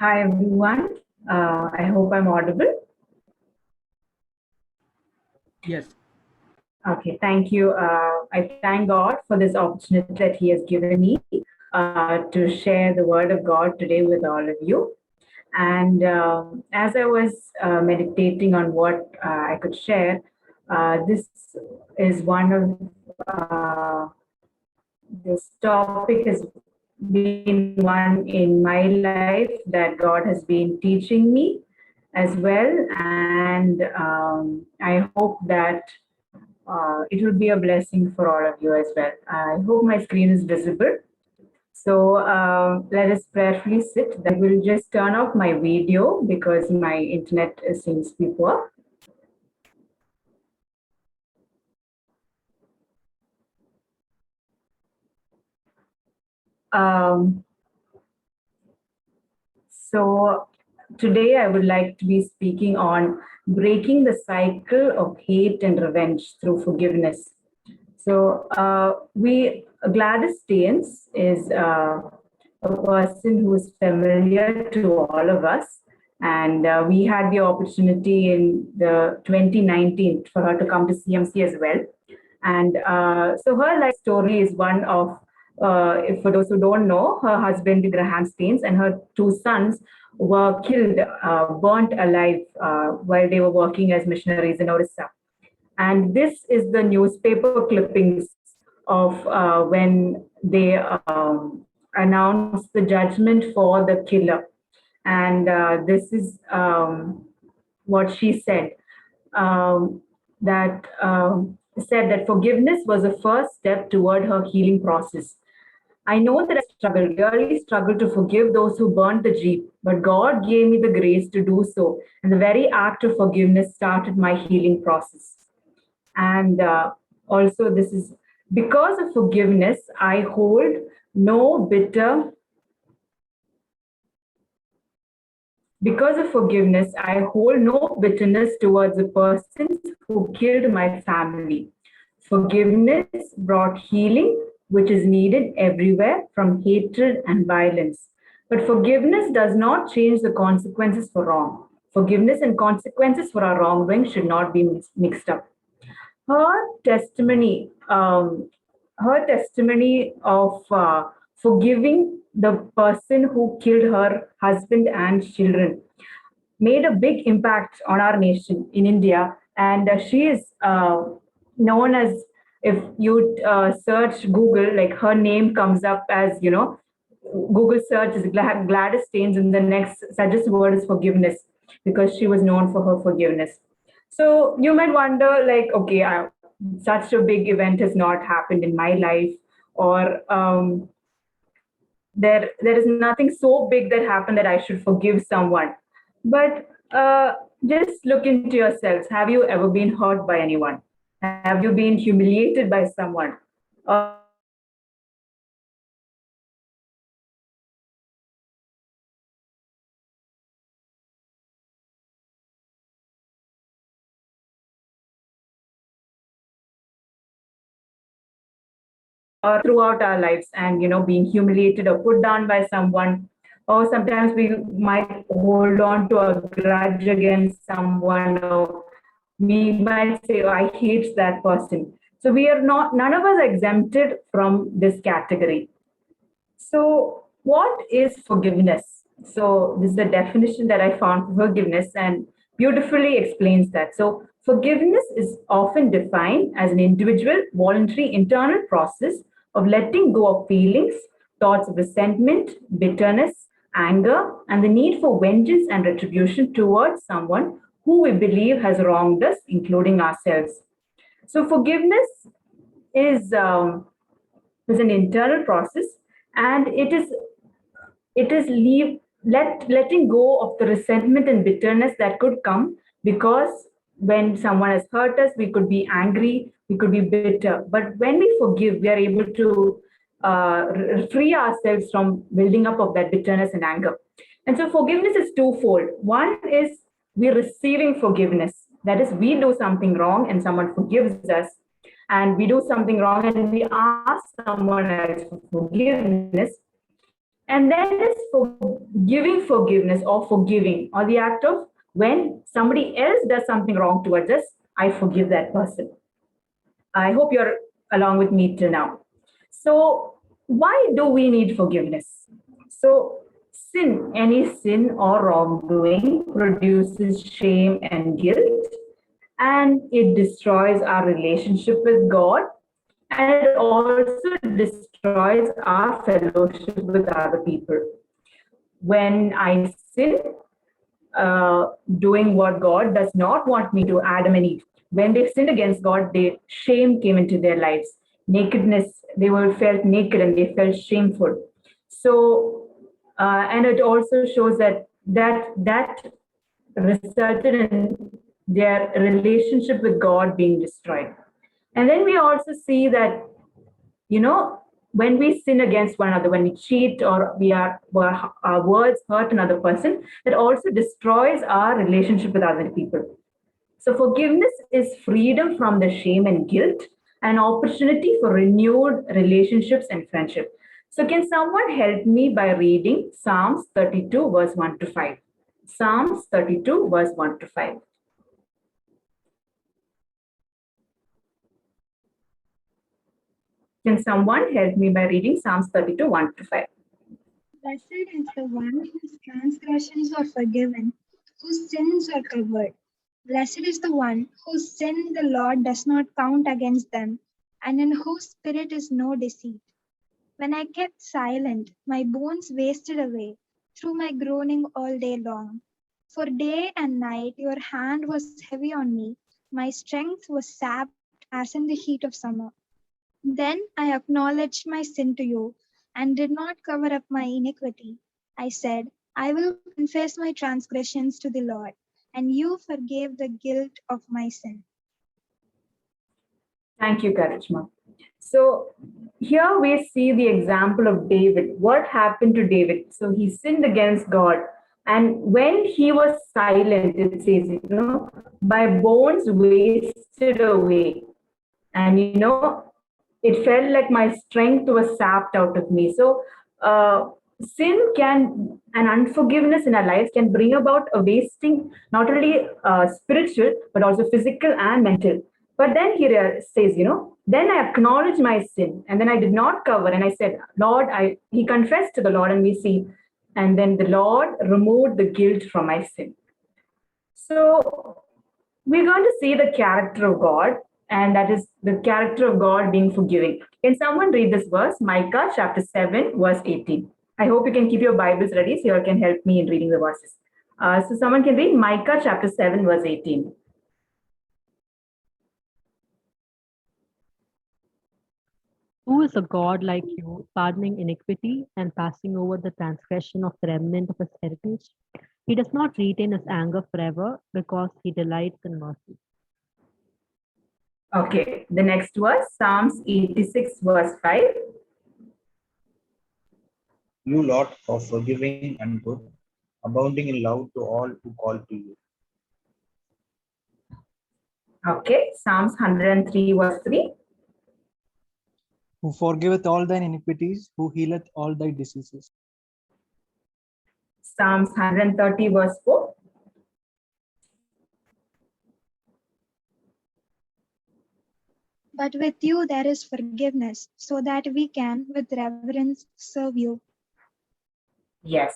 Hi, everyone. I hope I'm audible. Yes. Okay, thank you. I thank God for this opportunity that He has given me to share the Word of God today with all of you. And as I was meditating on what I could share, this is one of this topic has been one in my life that God has been teaching me as well. And I hope that it will be a blessing for all of you as well. I hope my screen is visible. So let us prayerfully sit. I will just turn off my video because my internet seems to be poor. Um, so today I would like to be speaking on breaking the cycle of hate and revenge through forgiveness. So Gladys Staines is a person who is familiar to all of us. And we had the opportunity in the 2019 for her to come to CMC as well. And so her life story is one of, for those who don't know, her husband, Graham Staines, and her two sons were killed, burnt alive while they were working as missionaries in Orissa. And this is the newspaper clippings of when they announced the judgment for the killer. And this is what she said, that said that forgiveness was the first step toward her healing process. I know that I really struggled to forgive those who burnt the Jeep, but God gave me the grace to do so. And the very act of forgiveness started my healing process. And also, this is because of forgiveness, I hold no bitter. Because of forgiveness, I hold no bitterness towards the persons who killed my family. Forgiveness brought healing, which is needed everywhere from hatred and violence. But forgiveness does not change the consequences for wrong. Forgiveness and consequences for our wrongdoing should not be mixed up. Her testimony, her testimony of forgiving the person who killed her husband and children made a big impact on our nation in India. And she is known as, if you search Google, like her name comes up as, Google search is Gladys Staines, and the next suggested word is forgiveness because she was known for her forgiveness. So you might wonder, like, okay, such a big event has not happened in my life, or there is nothing so big that happened that I should forgive someone. But just look into yourselves. Have you ever been hurt by anyone? Have you been humiliated by someone? Or have you been throughout our lives and being humiliated or put down by someone, or sometimes we might hold on to a grudge against someone, or we might say, oh, I hate that person. So we are not, none of us are exempted from this category. So what is forgiveness? So this is the definition that I found for forgiveness and beautifully explains that. So forgiveness is often defined as an individual, voluntary, internal process of letting go of feelings, thoughts of resentment, bitterness, anger, and the need for vengeance and retribution towards someone who we believe has wronged us, including ourselves. So forgiveness is um, is an internal process, and it is letting go of the resentment and bitterness that could come, because when someone has hurt us, we could be angry, we could be bitter. But when we forgive, we are able to free ourselves from building up of that bitterness and anger. And so forgiveness is twofold. One is we're receiving forgiveness. That is, we do something wrong and someone forgives us, and we do something wrong and we ask someone else for forgiveness. And then is for giving forgiveness or forgiving, or the act of when somebody else does something wrong towards us, I forgive that person. I hope you're along with me till now. So, why do we need forgiveness? So, any sin or wrongdoing produces shame and guilt, and it destroys our relationship with God, and it also destroys our fellowship with other people. When I sin, doing what God does not want me to, Adam and Eve. When they sinned against God, shame came into their lives. Nakedness, they were felt naked and they felt shameful. So, and it also shows that resulted in their relationship with God being destroyed. And then we also see that, when we sin against one another, when we cheat or our words hurt another person, that also destroys our relationship with other people. So forgiveness is freedom from the shame and guilt, an opportunity for renewed relationships and friendship. So can someone help me by reading Psalms 32 verse 1 to 5? Psalms 32 verse 1 to 5. Can someone help me by reading Psalms 32, 1 to 5? Blessed is the one whose transgressions are forgiven, whose sins are covered. Blessed is the one whose sin the Lord does not count against them, and in whose spirit is no deceit. When I kept silent, my bones wasted away through my groaning all day long. For day and night your hand was heavy on me, my strength was sapped as in the heat of summer. Then I acknowledged my sin to you and did not cover up my iniquity. I said, I will confess my transgressions to the Lord, and you forgave the guilt of my sin. Thank you, Karishma. So here we see the example of David. What happened to David? So he sinned against God. And when he was silent, it says, my bones wasted away. And, it felt like my strength was sapped out of me. So and unforgiveness in our lives can bring about a wasting, not only spiritual, but also physical and mental. But then he says, then I acknowledged my sin and then I did not cover. And I said, Lord, he confessed to the Lord, and we see, and then the Lord removed the guilt from my sin. So we're going to see the character of God, and that is the character of God being forgiving. Can someone read this verse? Micah chapter 7, verse 18. I hope you can keep your Bibles ready so you can help me in reading the verses. So someone can read Micah chapter 7, verse 18. Who is a God like you, pardoning iniquity and passing over the transgression of the remnant of his heritage? He does not retain his anger forever because he delights in mercy. Okay, the next verse, Psalms 86, verse 5. You, Lord, are forgiving and good, abounding in love to all who call to you. Okay, Psalms 103, verse 3. Who forgiveth all thine iniquities, who healeth all thy diseases. Psalms 130, verse 4. But with you there is forgiveness, so that we can, with reverence, serve you. Yes.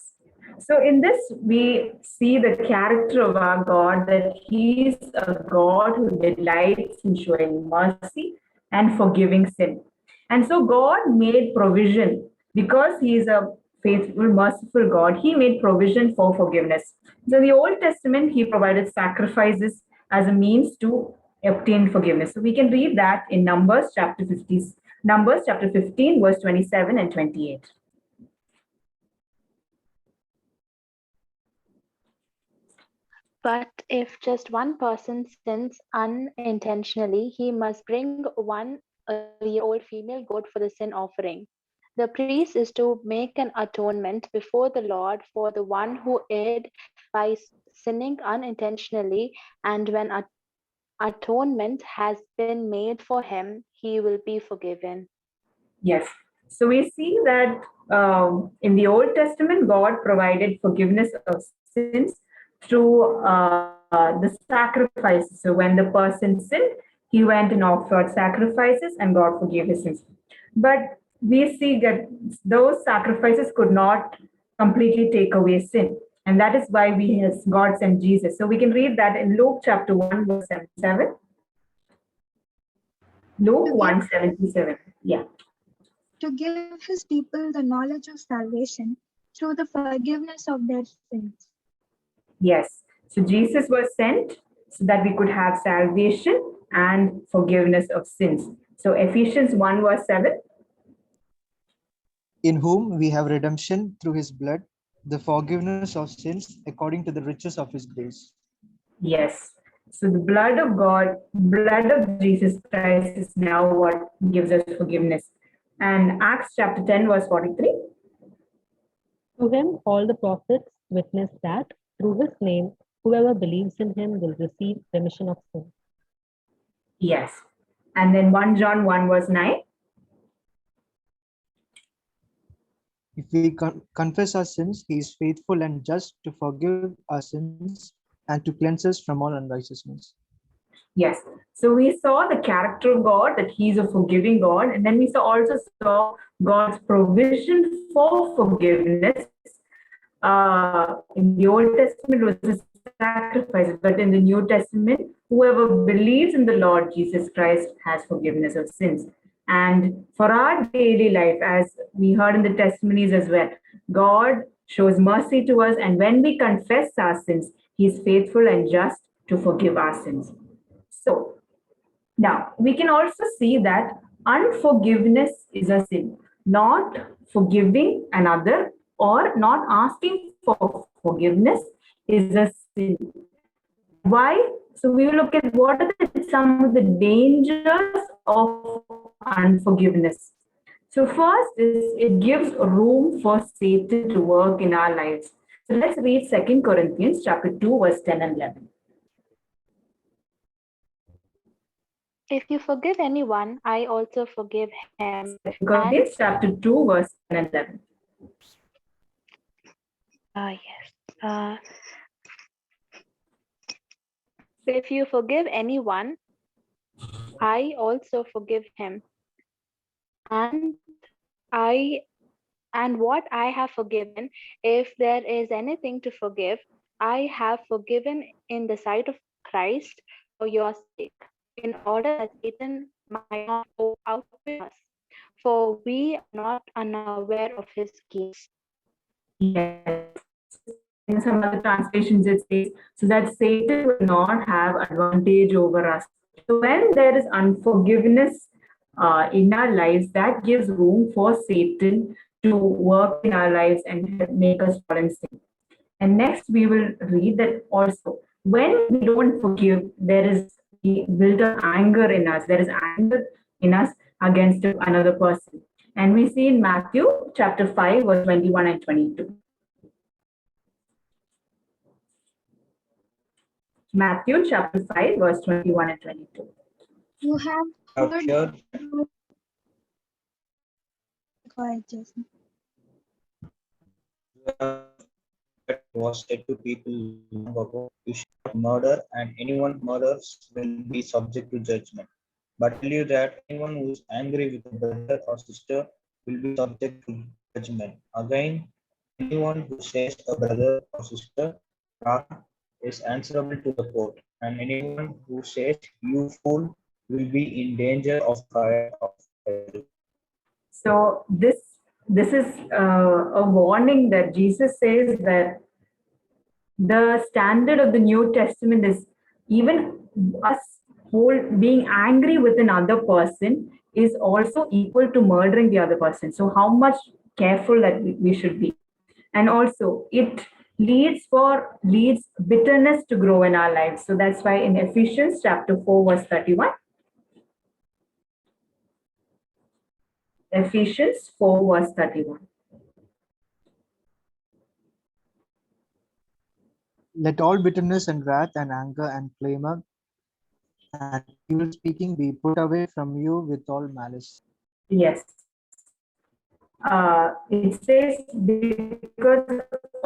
So in this, we see the character of our God, that He is a God who delights in showing mercy and forgiving sin. And so God made provision because He is a faithful, merciful God. He made provision for forgiveness. So in the Old Testament, He provided sacrifices as a means to obtain forgiveness. So we can read that in Numbers chapter 15, verse 27 and 28. But if just one person sins unintentionally, he must bring one a-year-old female goat for the sin offering. The priest is to make an atonement before the Lord for the one who erred by sinning unintentionally, and when atonement has been made for him, he will be forgiven. Yes. So we see that in the Old Testament, God provided forgiveness of sins through the sacrifices. So when the person sinned, he went and offered sacrifices and God forgave his sins. But we see that those sacrifices could not completely take away sin. And that is why God sent Jesus. So we can read that in Luke chapter 1, verse 77. Luke To 1, give, 77. Yeah. to give his people the knowledge of salvation through the forgiveness of their sins. Yes. So Jesus was sent so that we could have salvation and forgiveness of sins. So Ephesians 1, verse 7. In whom we have redemption through his blood, the forgiveness of sins according to the riches of his grace. Yes. So the blood of God, blood of Jesus Christ is now what gives us forgiveness. And Acts chapter 10, verse 43. To him, all the prophets witness that through his name, whoever believes in him will receive remission of sin. Yes. And then 1 John 1, verse 9. If we confess our sins, he is faithful and just to forgive our sins and to cleanse us from all unrighteousness. Yes. So we saw the character of God, that He's a forgiving God. And then we also saw God's provision for forgiveness. In the Old Testament was a sacrifice, but in the New Testament, whoever believes in the Lord Jesus Christ has forgiveness of sins. And for our daily life, as we heard in the testimonies as well, God shows mercy to us. And when we confess our sins, He is faithful and just to forgive our sins. So now we can also see that unforgiveness is a sin. Not forgiving another or not asking for forgiveness is a sin. Why? So we will look at what are some of the dangers of unforgiveness. So first is it gives room for Satan to work in our lives. So let's read 2 Corinthians chapter 2, verse 10 and 11. If you forgive anyone, I also forgive him. Corinthians chapter 2, verse 10 and 11. Yes. If you forgive anyone, I also forgive him. And what I have forgiven, if there is anything to forgive, I have forgiven in the sight of Christ for your sake, in order that Satan might not go out with us, for we are not unaware of his schemes. Yes. In some other translations, it says, so that Satan will not have advantage over us. So when there is unforgiveness in our lives, that gives room for Satan to work in our lives and make us fall in sin. And next, we will read that also when we don't forgive, there is built up anger in us. There is anger in us against another person. And we see in Matthew chapter 5, verse 21 and 22. Matthew chapter 5, verse 21 and 22. You have Have heard heard Go ahead, Jason. that was said to people long ago, you should not murder, and anyone who murders will be subject to judgment. But I tell you that anyone who is angry with a brother or sister will be subject to judgment. Again, anyone who says a brother or sister is answerable to the court, and anyone who says you fool will be in danger of fire of hell. So this is a warning that Jesus says that the standard of the New Testament is even us being angry with another person is also equal to murdering the other person. So how much careful that we should be. And also it leads bitterness to grow in our lives. So that's why in Ephesians chapter 4, verse 31. Ephesians 4, verse 31. Let all bitterness and wrath and anger and clamor and evil speaking be put away from you with all malice. Yes. it says, because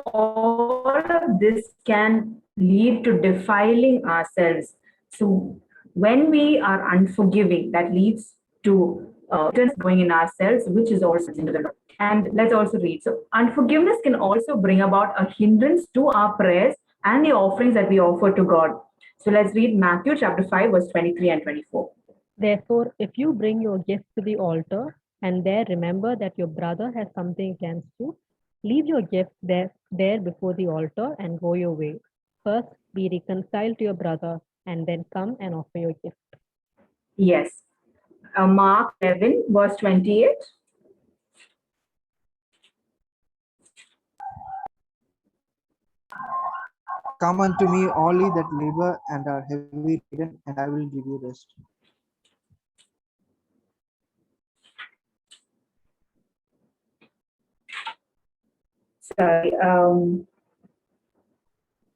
all of this can lead to defiling ourselves. So when we are unforgiving, that leads to going in ourselves, which is also into the Lord. And let's also read. So unforgiveness can also bring about a hindrance to our prayers and the offerings that we offer to God. So let's read Matthew chapter 5, verse 23 and 24. Therefore, if you bring your gift to the altar and there remember that your brother has something against you, leave your gift there before the altar and go your way. First, be reconciled to your brother and then come and offer your gift. Yes. Mark 11, verse 28. Come unto me, all ye that labor and are heavy laden, and I will give you rest. Sorry.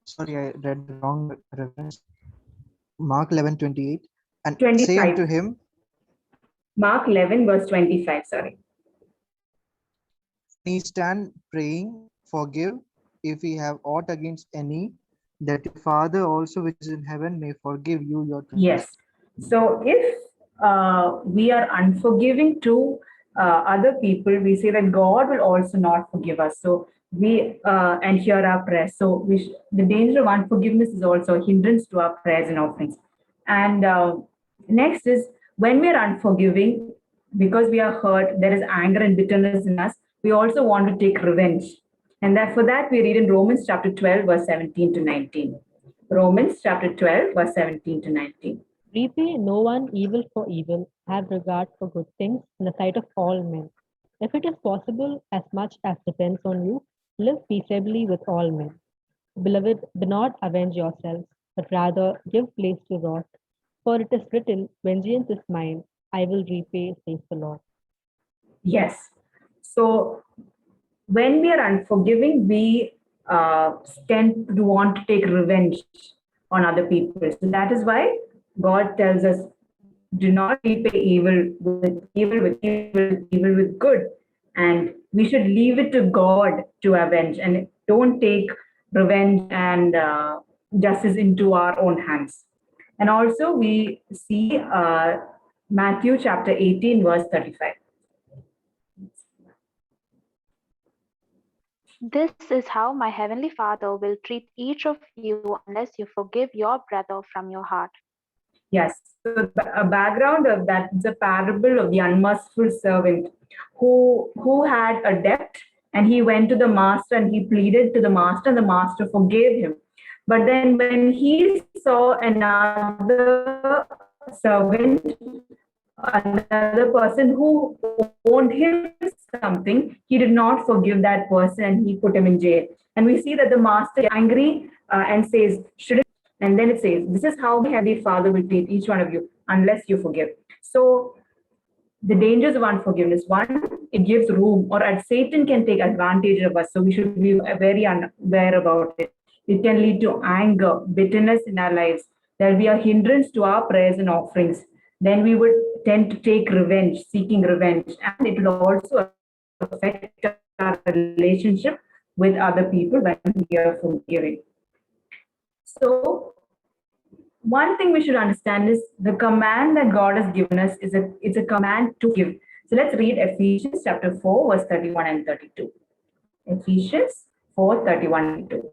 Sorry, I read the wrong reference. Mark 11:28. And 25. say unto him, Mark 11, verse 25. Sorry. when ye stand praying, forgive if ye have aught against any, that your Father also which is in heaven may forgive you your trespasses. Yes. So if we are unforgiving to other people, we say that God will also not forgive us. So we and hear our prayers. So the danger of unforgiveness is also a hindrance to our prayers and offerings. And next is when we are unforgiving, because we are hurt, there is anger and bitterness in us. We also want to take revenge. And that for that we read in Romans chapter 12, verse 17 to 19. Romans chapter 12, verse 17 to 19. Repay no one evil for evil, have regard for good things in the sight of all men. If it is possible, as much as depends on you, live peaceably with all men. Beloved, do not avenge yourselves, but rather give place to wrath. For it is written, Vengeance is mine, I will repay, says the Lord. Yes. So when we are unforgiving, we tend to want to take revenge on other people. So that is why God tells us, do not repay evil with evil, evil with good. And we should leave it to God to avenge and don't take revenge and justice into our own hands. And also we see Matthew chapter 18, verse 35. This is how my heavenly Father will treat each of you unless you forgive your brother from your heart. Yes. So a background of that is a parable of the unmerciful servant who had a debt, and he went to the master and he pleaded to the master, and the master forgave him. But then when he saw another servant, another person who owed him something, he did not forgive that person and he put him in jail. And we see that the master is angry and says, shouldn't, and then it says, this is how my heavenly Father will treat each one of you unless you forgive. So the dangers of unforgiveness: one, it gives room, or Satan can take advantage of us. So we should be very aware about it. It can lead to anger, bitterness in our lives. There will be a hindrance to our prayers and offerings. Then we would tend to take revenge, seeking revenge, and it will also affect our relationship with other people when we are forgiving. So one thing we should understand is the command that God has given us it's a command to give. So let's read Ephesians chapter 4, verse 31 and 32. Ephesians 4, 31 and 32.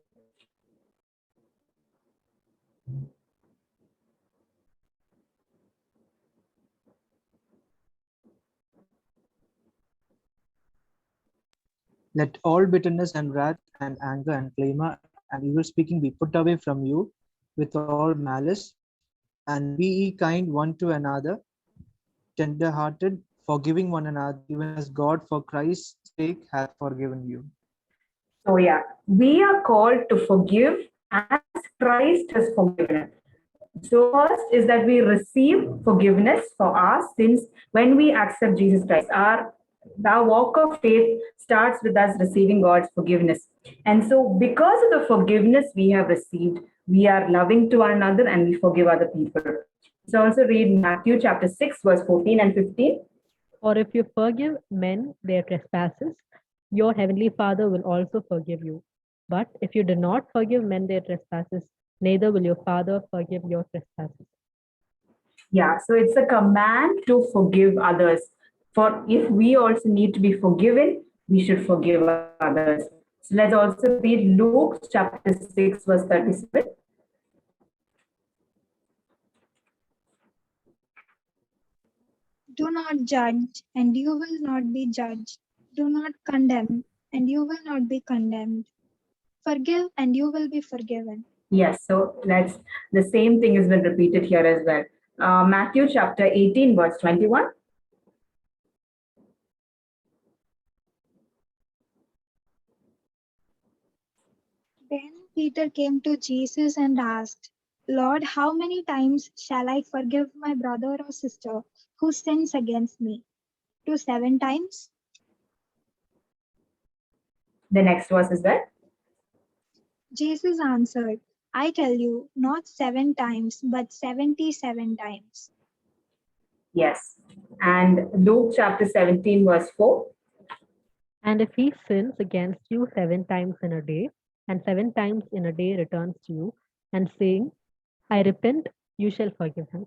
let all bitterness and wrath and anger and clamor and evil speaking be put away from you with all malice, and be ye kind one to another, tender-hearted, forgiving one another, even as God for Christ's sake hath forgiven you. So yeah, we are called to forgive as Christ has forgiven us. So first is that we receive forgiveness for our sins when we accept Jesus Christ. Our walk of faith starts with us receiving God's forgiveness. And so because of the forgiveness we have received, we are loving to one another and we forgive other people. So also read Matthew chapter 6, verse 14 and 15. Or if you forgive men their trespasses, your heavenly Father will also forgive you. But if you do not forgive men their trespasses, neither will your Father forgive your trespasses. Yeah, so it's a command to forgive others. For if we also need to be forgiven, we should forgive others. So let's also read Luke chapter 6, verse 37. Do not judge, and you will not be judged. Do not condemn, and you will not be condemned. Forgive, and you will be forgiven. Yes, so let's the same thing has been repeated here as well. Matthew chapter 18, verse 21. Then Peter came to Jesus and asked, Lord, how many times shall I forgive my brother or sister who sins against me? To 7 times? The next verse is there. Jesus answered, I tell you, not 7 times, but 77 times. Yes. And Luke chapter 17, verse 4. And if he sins against you 7 times in a day, and 7 times in a day returns to you, and saying, I repent, you shall forgive him.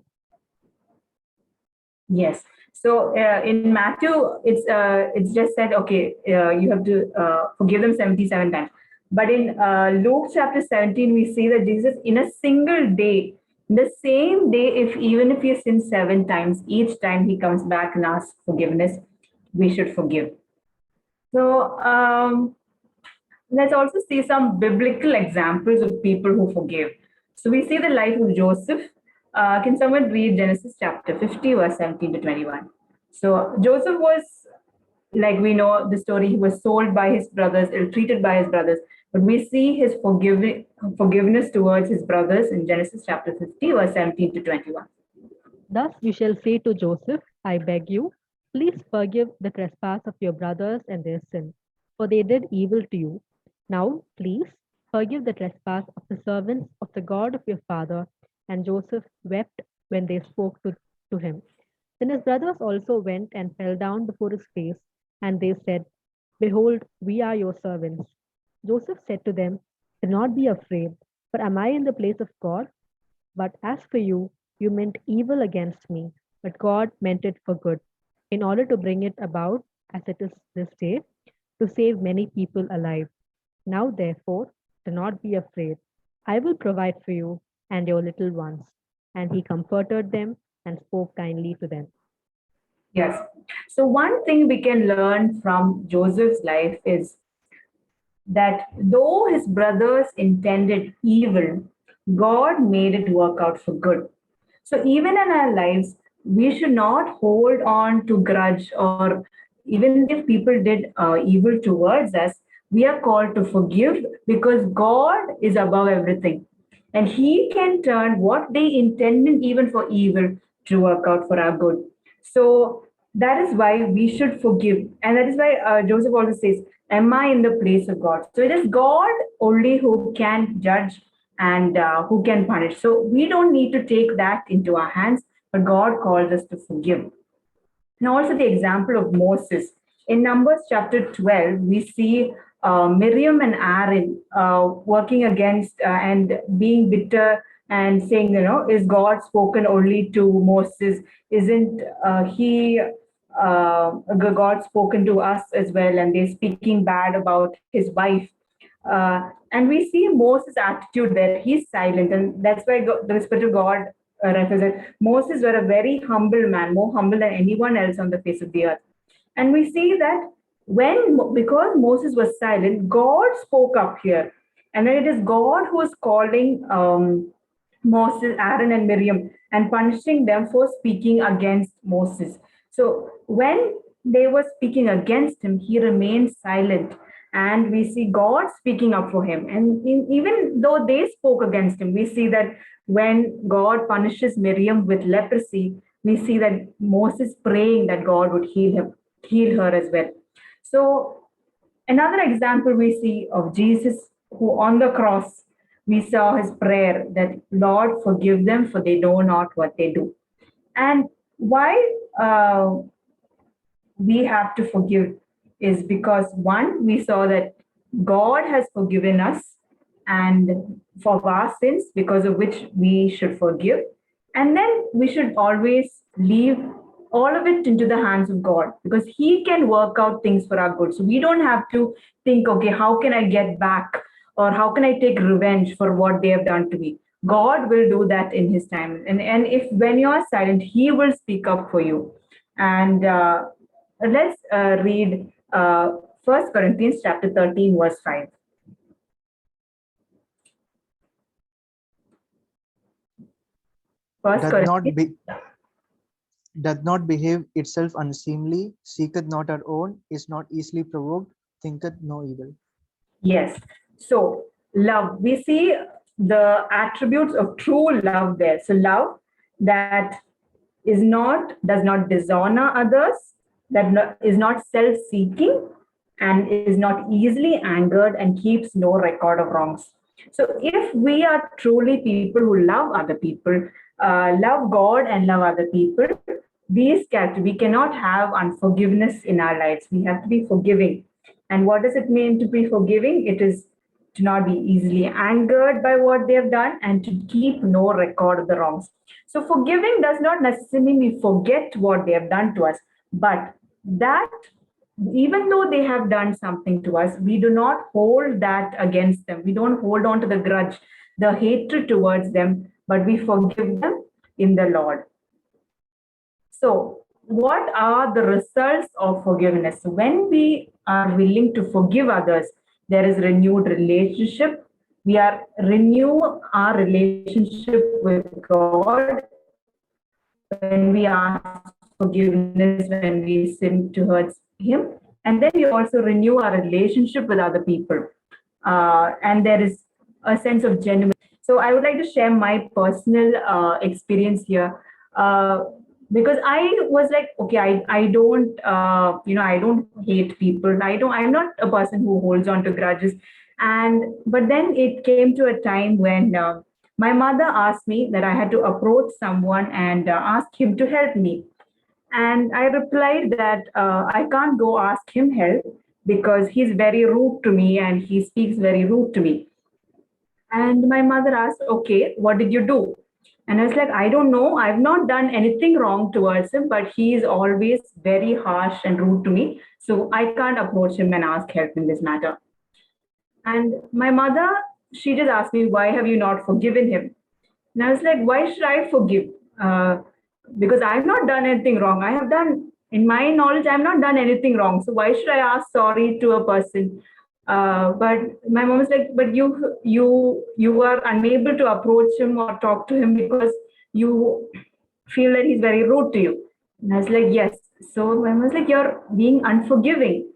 Yes. So in Matthew, it's just said, okay, you have to forgive them 77 times. But in Luke chapter 17, we see that Jesus, in a single day, in the same day, if even if he sins 7 times, each time he comes back and asks forgiveness, we should forgive. So let's also see some biblical examples of people who forgive. So we see the life of Joseph. Can someone read Genesis chapter 50, verse 17 to 21? So Joseph was, like we know the story, he was sold by his brothers, ill-treated by his brothers. But we see his forgiveness towards his brothers in Genesis chapter 50, verse 17 to 21. Thus you shall say to Joseph, I beg you, please forgive the trespass of your brothers and their sin, for they did evil to you. Now, please forgive the trespass of the servants of the God of your father. And Joseph wept when they spoke to him. Then his brothers also went and fell down before his face, and they said, Behold, we are your servants. Joseph said to them, Do not be afraid, for am I in the place of God? But as for you, you meant evil against me, but God meant it for good, in order to bring it about as it is this day, to save many people alive. Now, therefore, do not be afraid. I will provide for you and your little ones. And he comforted them and spoke kindly to them. Yes. So one thing we can learn from Joseph's life is that though his brothers intended evil, God made it work out for good. So even in our lives, we should not hold on to grudge, or even if people did evil towards us, we are called to forgive because God is above everything. And he can turn what they intended even for evil to work out for our good. So that is why we should forgive. And that is why Joseph also says, am I in the place of God? So it is God only who can judge and who can punish. So we don't need to take that into our hands, but God calls us to forgive. And also the example of Moses. In Numbers chapter 12, we see Miriam and Aaron working against and being bitter and saying, is God spoken only to Moses? Isn't he God spoken to us as well? And they're speaking bad about his wife. And we see Moses' attitude there. He's silent, and that's why the Spirit of God represents. Moses was a very humble man, more humble than anyone else on the face of the earth. And we see that because Moses was silent, God spoke up here. And then it is God who is calling Moses, Aaron, and Miriam and punishing them for speaking against Moses. So when they were speaking against him, he remained silent. And we see God speaking up for him. And even though they spoke against him, we see that when God punishes Miriam with leprosy, we see that Moses praying that God would heal her as well. So another example we see of Jesus, who on the cross, we saw his prayer that, Lord, forgive them, for they know not what they do. And why we have to forgive is because one, we saw that God has forgiven us and for our sins, because of which we should forgive. And then we should always leave all of it into the hands of God, because He can work out things for our good. So we don't have to think, okay, how can I get back? Or how can I take revenge for what they have done to me? God will do that in His time. And if when you are silent, He will speak up for you. And let's read 1 Corinthians chapter 13, verse 5. First Doth not, Corinthians. doth not behave itself unseemly, seeketh not her own, is not easily provoked, thinketh no evil. Yes. So love, we see the attributes of true love there. So love that does not dishonor others, that is not self-seeking, and is not easily angered, and keeps no record of wrongs. So if we are truly people who love other people, love God and love other people, these characters, we cannot have unforgiveness in our lives. We have to be forgiving. And what does it mean to be forgiving? It is to not be easily angered by what they have done and to keep no record of the wrongs. So forgiving does not necessarily mean we forget what they have done to us, but that even though they have done something to us, we do not hold that against them. We don't hold on to the grudge, the hatred towards them, but we forgive them in the Lord. So, what are the results of forgiveness? When we are willing to forgive others, there is renewed relationship. We are renew our relationship with God when we ask forgiveness, when we sin towards Him, and then we also renew our relationship with other people. And there is a sense of genuine. So I would like to share my personal experience here. Because I was like, okay, I don't, I don't hate people. I'm not a person who holds on to grudges. But then it came to a time when my mother asked me that I had to approach someone and ask him to help me. And I replied that I can't go ask him help because he's very rude to me and he speaks very rude to me. And my mother asked, okay, what did you do? And I was like, I don't know. I've not done anything wrong towards him, but he is always very harsh and rude to me. So I can't approach him and ask help in this matter. And my mother, she just asked me, why have you not forgiven him? And I was like, why should I forgive? Because I've not done anything wrong. I have done, in my knowledge, I've not done anything wrong. So why should I ask sorry to a person? But my mom was like, but you are unable to approach him or talk to him because you feel that he's very rude to you. And I was like, yes. So my mom was like, you're being unforgiving.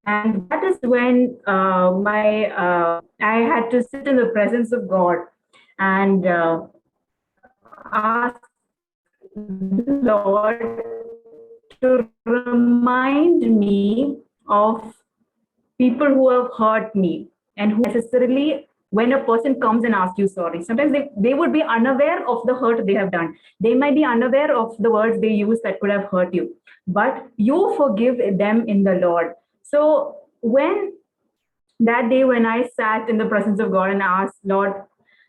And that is when I had to sit in the presence of God and ask the Lord to remind me of people who have hurt me, and who necessarily, when a person comes and asks you sorry, sometimes they would be unaware of the hurt they have done. They might be unaware of the words they use that could have hurt you, but you forgive them in the Lord. So when that day when I sat in the presence of God and asked, Lord,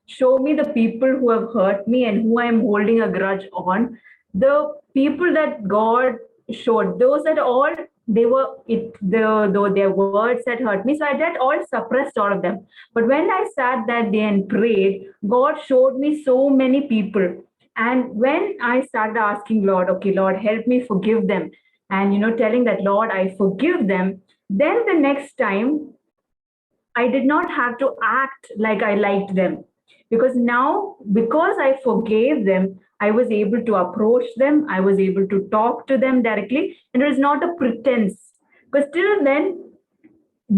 show me the people who have hurt me and who I am holding a grudge on, the people that God showed, those that all they were though their words had hurt me, so I had all suppressed all of them. But when I sat that day and prayed, God showed me so many people. And when I started asking Lord, okay, Lord, help me forgive them, and telling that, Lord, I forgive them, then the next time I did not have to act like I liked them, because now, because I forgave them, I was able to approach them, I was able to talk to them directly, and it was not a pretense. Because till then,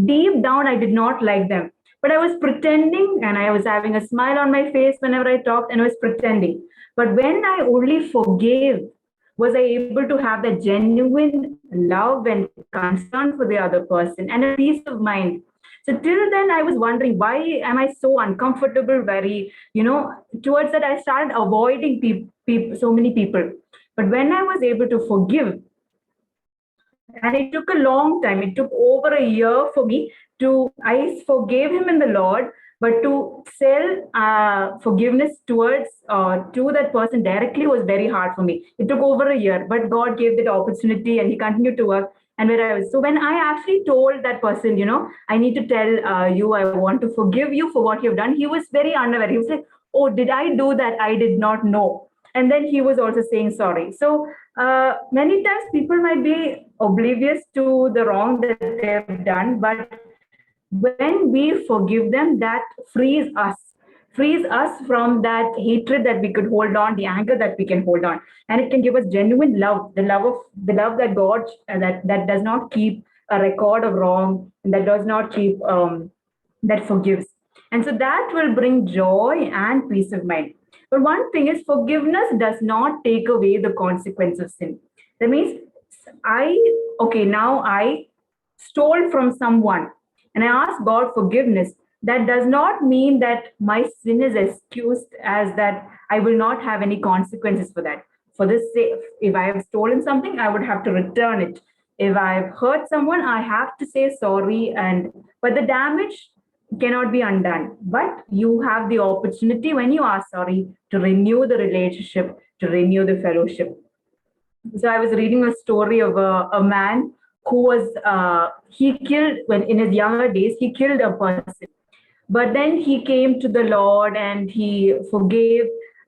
deep down, I did not like them, but I was pretending, and I was having a smile on my face whenever I talked, and I was pretending. But when I only forgave, was I able to have that genuine love and concern for the other person and a peace of mind. So till then, I was wondering, why am I so uncomfortable? Towards that, I started avoiding so many people. But when I was able to forgive, And it took a long time. It took over a year for me I forgave him in the Lord, but to sell forgiveness towards to that person directly was very hard for me. It took over a year, but God gave that opportunity and he continued to work. And where I was. So when I actually told that person, I need to tell you, I want to forgive you for what you've done, he was very unaware. He was like, oh, did I do that? I did not know. And then he was also saying sorry. So many times people might be oblivious to the wrong that they've done, but when we forgive them, that frees us from that hatred that we could hold on, the anger that we can hold on, and it can give us genuine love, the love that God that does not keep a record of wrong, and that does not keep that forgives, and so that will bring joy and peace of mind. But one thing is, forgiveness does not take away the consequence of sin. That means I okay now I stole from someone and I ask God forgiveness, that does not mean that my sin is excused, as that I will not have any consequences for that. For this, if I have stolen something, I would have to return it. If I've hurt someone, I have to say sorry, and but the damage cannot be undone. But you have the opportunity when you are sorry to renew the relationship, to renew the fellowship. So I was reading a story of a man who was he killed when in his younger days he killed a person, but then he came to the Lord and he forgave,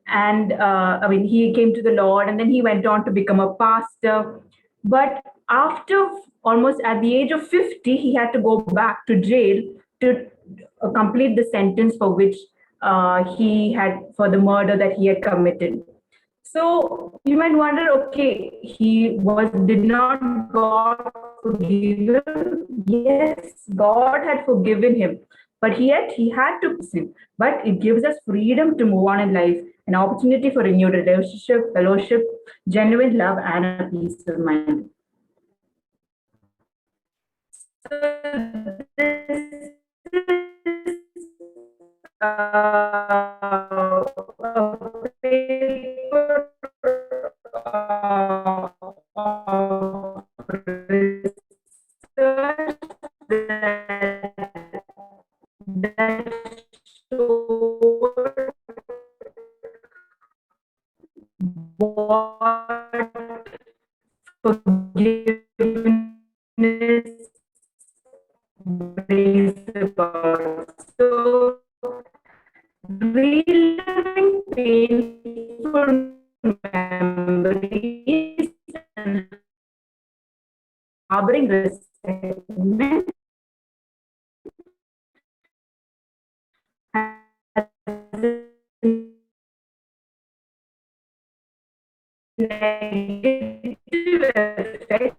and I mean he came to the Lord and then he went on to become a pastor. But after almost at the age of 50, he had to go back to jail to complete the sentence for which he had for the murder that he had committed. So you might wonder, okay, did not God forgive him? Yes, God had forgiven him, but yet he had to sin. But it gives us freedom to move on in life, an opportunity for renewed relationship, fellowship, genuine love, and a peace of mind. So this is a paper research that showed what forgiveness brings about. So, reliving painful memories and harboring resentment has a negative effect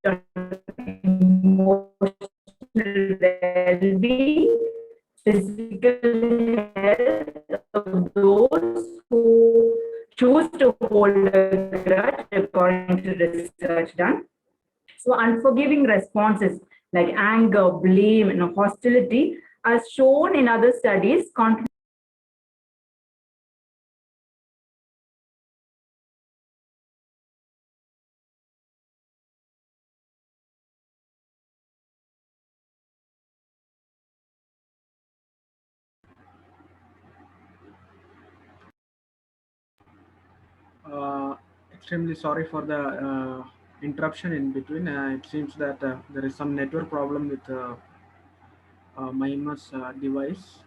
on emotional well-being, physical health of those who choose to hold a grudge, according to research done. So, unforgiving responses like anger, blame, and hostility, as shown in other studies, Extremely sorry for the interruption in between. It seems that there is some network problem with Mahima's device.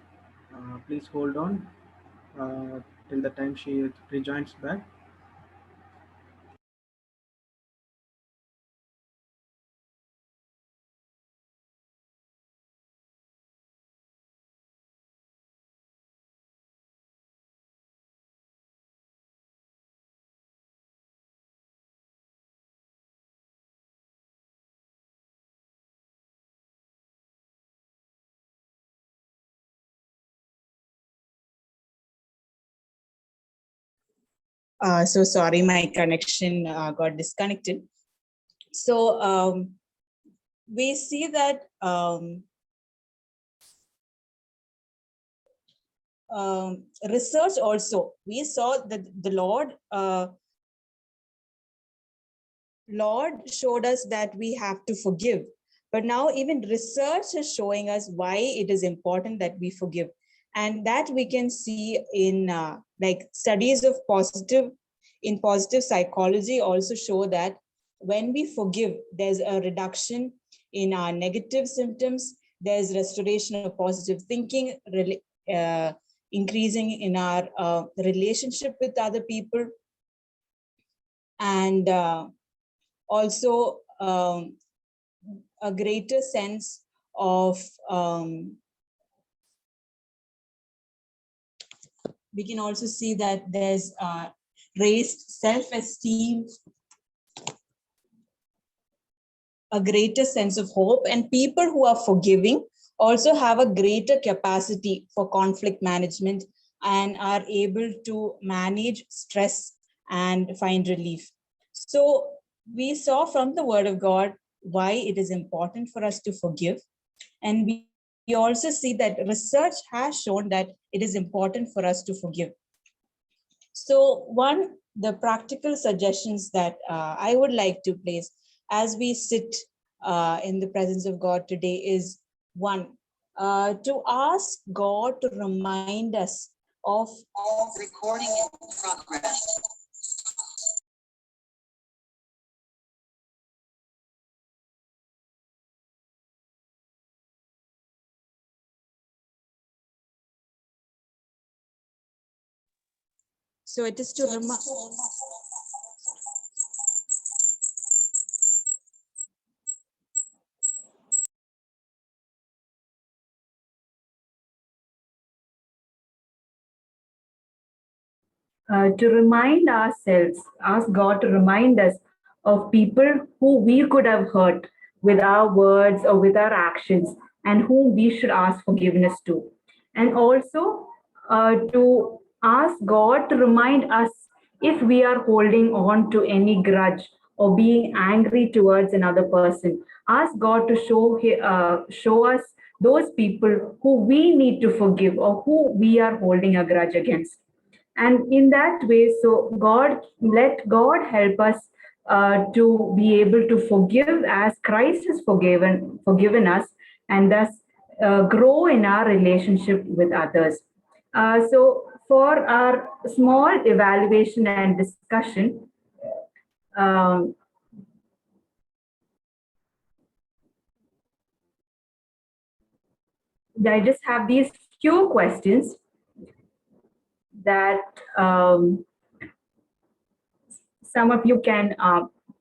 Please hold on till the time she rejoins back. So sorry, my connection got disconnected. So we see that research also, we saw that the Lord Lord showed us that we have to forgive. But now even research is showing us why it is important that we forgive. And that we can see in like studies of positive psychology also show that when we forgive, there's a reduction in our negative symptoms. There's restoration of positive thinking, increasing in our relationship with other people, and also a greater sense of we can also see that there's raised self-esteem, a greater sense of hope, and people who are forgiving also have a greater capacity for conflict management and are able to manage stress and find relief. So we saw from the word of God why it is important for us to forgive. And we also see that research has shown that it is important for us to forgive. So the practical suggestions that I would like to place as we sit in the presence of God today is one, to ask God to remind us of recording in progress. So it is to remind. To remind ourselves, ask God to remind us of people who we could have hurt with our words or with our actions and whom we should ask forgiveness to. And also to ask God to remind us if we are holding on to any grudge or being angry towards another person. Ask God to show us those people who we need to forgive or who we are holding a grudge against. And in that way, so let God help us to be able to forgive as Christ has forgiven us, and thus grow in our relationship with others. So for our small evaluation and discussion, um, I just have these few questions that some of you can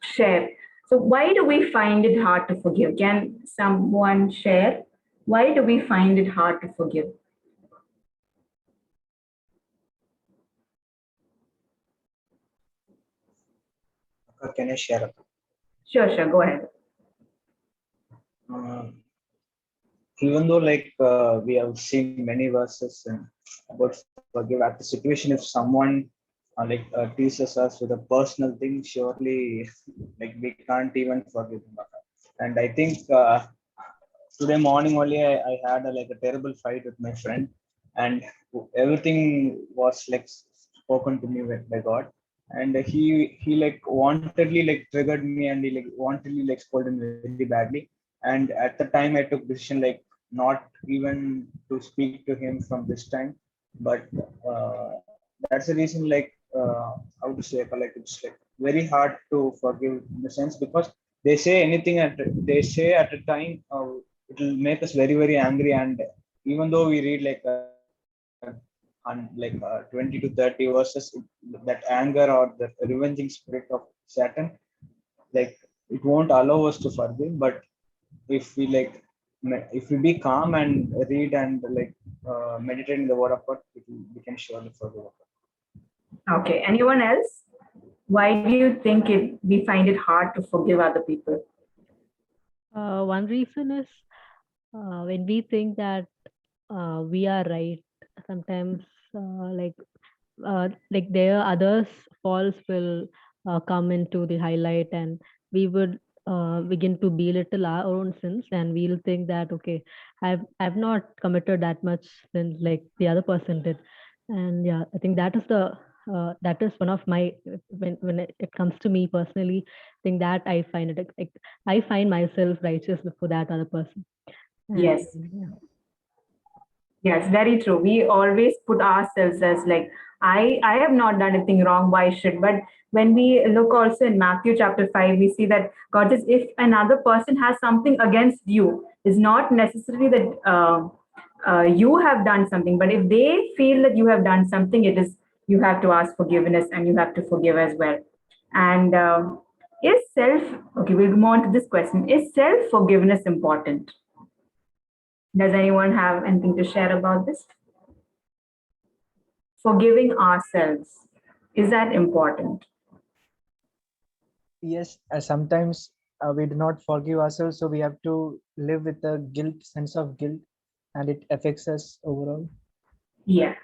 share. So why do we find it hard to forgive? Can someone share? Why do we find it hard to forgive? Can I share? Sure, go ahead. Even though we have seen many verses about forgive at the situation, if someone teases us with a personal thing, surely we can't even forgive them. And I think today morning only I had a terrible fight with my friend, and everything was spoken to me by God, and he wantedly triggered me, and he wantedly scolded me very badly. And at the time I took decision not even to speak to him from this time. But that's the reason how to say it's very hard to forgive in the sense, because they say at a time it will make us very very angry. And even though we read 20 to 30 verses, that anger or the revenging spirit of Satan, like it won't allow us to forgive. But if we if we be calm and read and meditate in the word of God, we can surely forgive. Okay, anyone else? Why do you think we find it hard to forgive other people? One reason is when we think that we are right, sometimes there others faults will come into the highlight, and we would begin to belittle our own sins, and we'll think that okay, I've not committed that much sin like the other person did. And yeah, I think that is the that is one of my, when it comes to me personally, I think that I find it like, I find myself righteous before that other person. Yes. And, yeah. Yes, very true. We always put ourselves as like, I have not done anything wrong, why should? But when we look also in Matthew chapter 5, we see that God says, if another person has something against you, it's not necessarily that you have done something, but if they feel that you have done something, it is you have to ask forgiveness and you have to forgive as well. And is self, okay, we'll move on to this question. Is self forgiveness important? Does anyone have anything to share about this? Forgiving ourselves, is that important? Yes, sometimes we do not forgive ourselves, so we have to live with a guilt, sense of guilt, and it affects us overall. Yeah.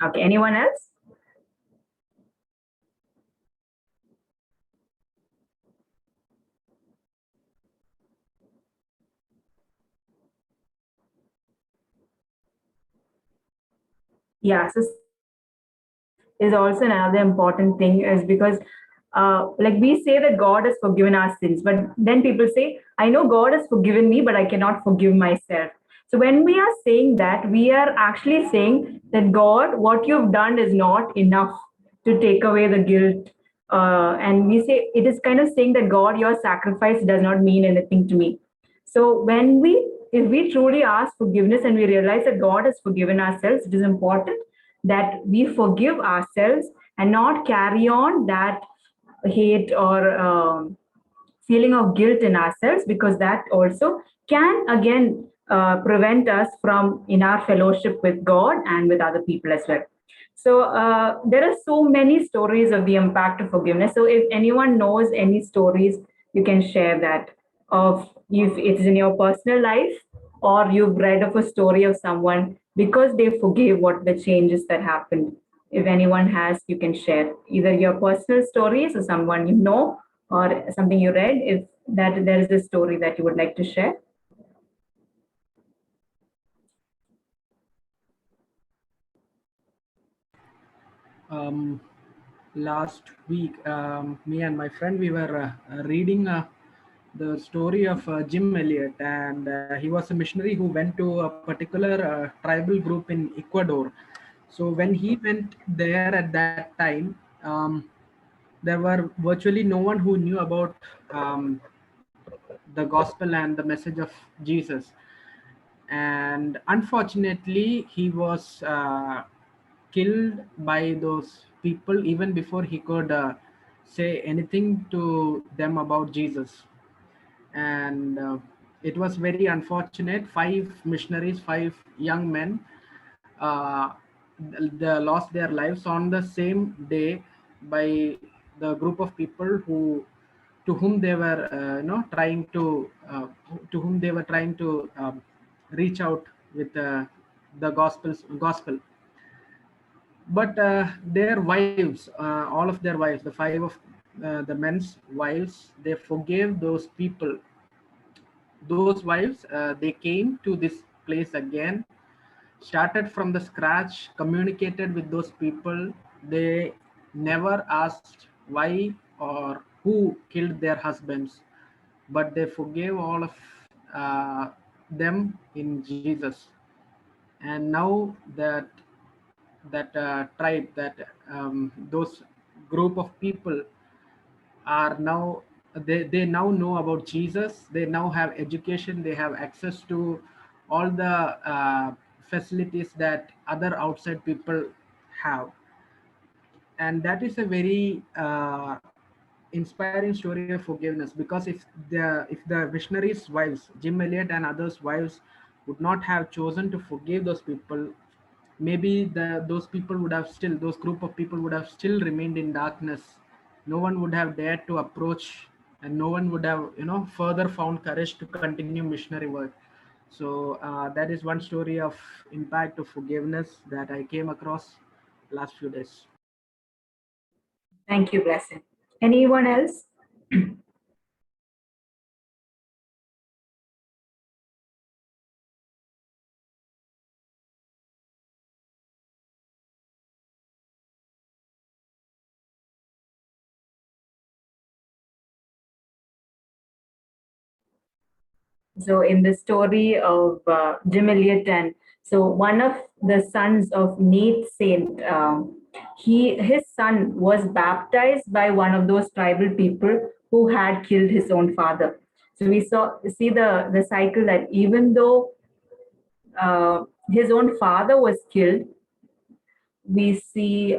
Okay, anyone else? Yeah, so is also another important thing is because like we say that God has forgiven our sins, but then people say, I know God has forgiven me, but I cannot forgive myself. So when we are saying that, we are actually saying that God, what you've done is not enough to take away the guilt. And we say it is kind of saying that God, your sacrifice does not mean anything to me. So when if we truly ask forgiveness and we realize that God has forgiven ourselves, it is important that we forgive ourselves and not carry on that hate or feeling of guilt in ourselves, because that also can again prevent us from in our fellowship with God and with other people as well. So there are so many stories of the impact of forgiveness. So if anyone knows any stories, you can share that, of if it's in your personal life or you've read of a story of someone because they forgave, what the changes that happened. If anyone has, you can share either your personal stories or someone you know or something you read, if that there is a story that you would like to share. um, Last week, me and my friend, we were reading the story of Jim Elliot, and he was a missionary who went to a particular tribal group in Ecuador. So when he went there at that time, there were virtually no one who knew about the gospel and the message of Jesus. And unfortunately, he was killed by those people even before he could say anything to them about Jesus. And it was very unfortunate. Five missionaries, five young men, uh, they lost their lives on the same day by the group of people who to whom they were trying to whom they were trying to reach out with the gospel. But their wives, all of their wives, the five of the men's wives, they forgave those people. Those wives, they came to this place again, started from the scratch, communicated with those people. They never asked why or who killed their husbands, but they forgave all of uh, them in Jesus. And now that tribe, that those group of people are now, they now know about Jesus. They now have education, they have access to all the facilities that other outside people have. And that is a very inspiring story of forgiveness, because if the missionaries wives, Jim Elliot and others wives, would not have chosen to forgive those people, maybe those people would have still, those group of people would have still remained in darkness. No one would have dared to approach, and no one would have further found courage to continue missionary work. So that is one story of impact of forgiveness that I came across last few days. Thank you, Blessing. Anyone else? So in the story of Jim Elliot, and so one of the sons of Nate Saint, his son was baptized by one of those tribal people who had killed his own father. So we see the cycle that even though his own father was killed, we see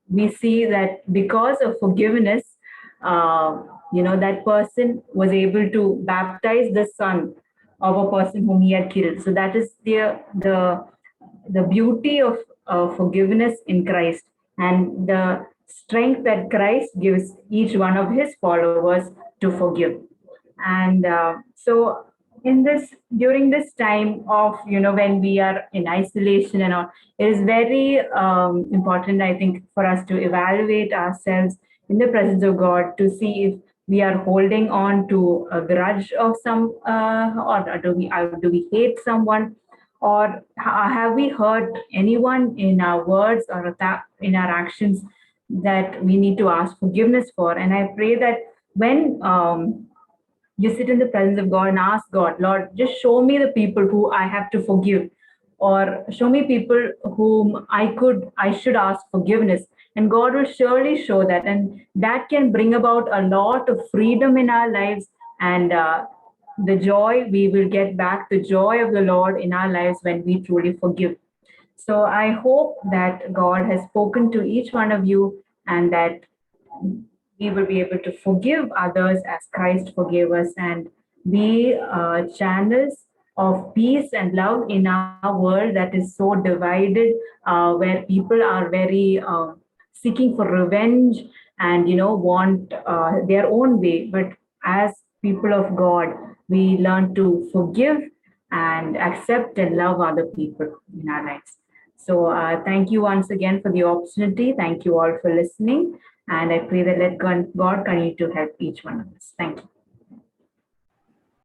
that because of forgiveness, that person was able to baptize the son of a person whom he had killed. So that is the beauty of forgiveness in Christ, and the strength that Christ gives each one of his followers to forgive. And so in this during this time of when we are in isolation and all, it is very important, I think, for us to evaluate ourselves in the presence of God, to see if we are holding on to a grudge of some, or do we hate someone, or have we hurt anyone in our words or in our actions that we need to ask forgiveness for. And I pray that when you sit in the presence of God and ask God, Lord, just show me the people who I have to forgive, or show me people whom I should ask forgiveness. And God will surely show that. And that can bring about a lot of freedom in our lives, and the joy we will get back, the joy of the Lord in our lives when we truly forgive. So I hope that God has spoken to each one of you, and that we will be able to forgive others as Christ forgave us, and be channels of peace and love in our world that is so divided, where people are very seeking for revenge and want their own way. But as people of God, we learn to forgive and accept and love other people in our lives. So thank you once again for the opportunity. Thank you all for listening. And I pray that let God continue to help each one of us. Thank you.